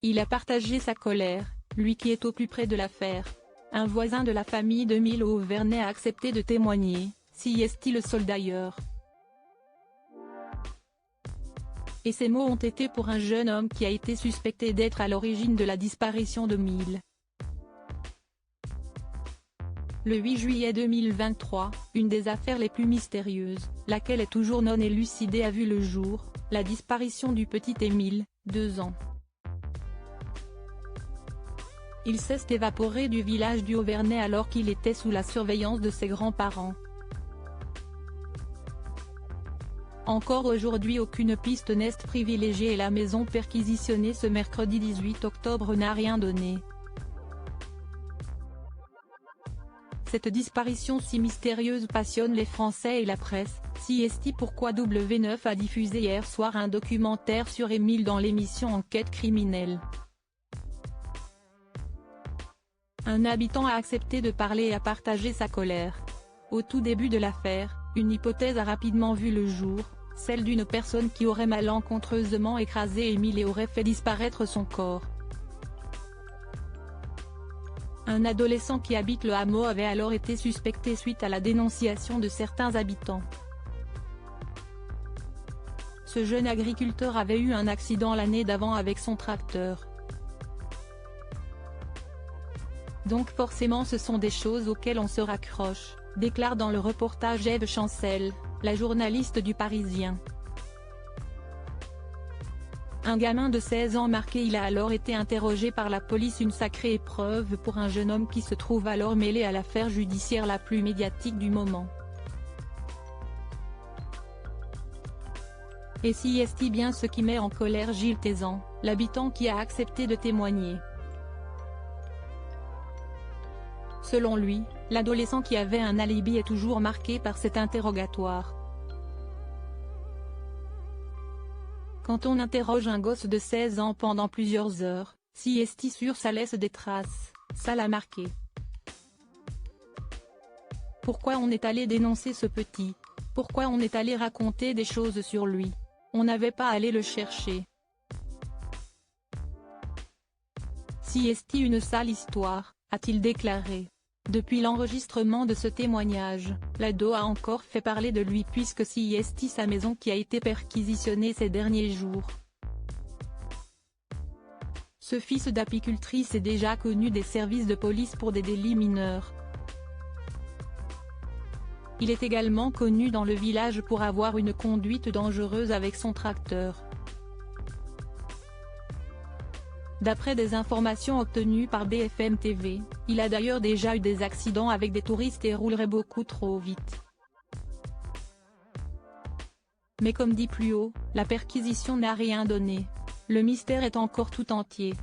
Il a partagé sa colère, lui qui est au plus près de l'affaire. Un voisin de la famille de Mille au Vernet a accepté de témoigner, CIST le seul d'ailleurs. Et ces mots ont été pour un jeune homme qui a été suspecté d'être à l'origine de la disparition de Mille. Le 8 juillet 2023, une des affaires les plus mystérieuses, laquelle est toujours non élucidée a vu le jour, la disparition du petit Émile, 2 ans. Il s'est évaporé du village du Haut-Vernet alors qu'il était sous la surveillance de ses grands-parents. Encore aujourd'hui aucune piste n'est privilégiée et la maison perquisitionnée ce mercredi 18 octobre n'a rien donné. Cette disparition si mystérieuse passionne les Français et la presse. CIST Pourquoi W9 a diffusé hier soir un documentaire sur Émile dans l'émission Enquête criminelle. Un habitant a accepté de parler et a partagé sa colère. Au tout début de l'affaire, une hypothèse a rapidement vu le jour, celle d'une personne qui aurait malencontreusement écrasé Émile et aurait fait disparaître son corps. Un adolescent qui habite le hameau avait alors été suspecté suite à la dénonciation de certains habitants. Ce jeune agriculteur avait eu un accident l'année d'avant avec son tracteur. Donc forcément ce sont des choses auxquelles on se raccroche, déclare dans le reportage Ève Chancel, la journaliste du Parisien. Un gamin de 16 ans marqué. Il a alors été interrogé par la police, une sacrée épreuve pour un jeune homme qui se trouve alors mêlé à l'affaire judiciaire la plus médiatique du moment. Et CIST bien ce qui met en colère Gilles Tézan, l'habitant qui a accepté de témoigner. Selon lui, l'adolescent qui avait un alibi est toujours marqué par cet interrogatoire. Quand on interroge un gosse de 16 ans pendant plusieurs heures, CIST sûr ça laisse des traces, ça l'a marqué. Pourquoi on est allé dénoncer ce petit? Pourquoi on est allé raconter des choses sur lui? On n'avait pas à aller le chercher. CIST une sale histoire, a-t-il déclaré. Depuis l'enregistrement de ce témoignage, l'ado a encore fait parler de lui puisque CIST sa maison qui a été perquisitionnée ces derniers jours. Ce fils d'apicultrice est déjà connu des services de police pour des délits mineurs. Il est également connu dans le village pour avoir une conduite dangereuse avec son tracteur. D'après des informations obtenues par BFM TV, il a d'ailleurs déjà eu des accidents avec des touristes et roulerait beaucoup trop vite. Mais comme dit plus haut, la perquisition n'a rien donné. Le mystère est encore tout entier.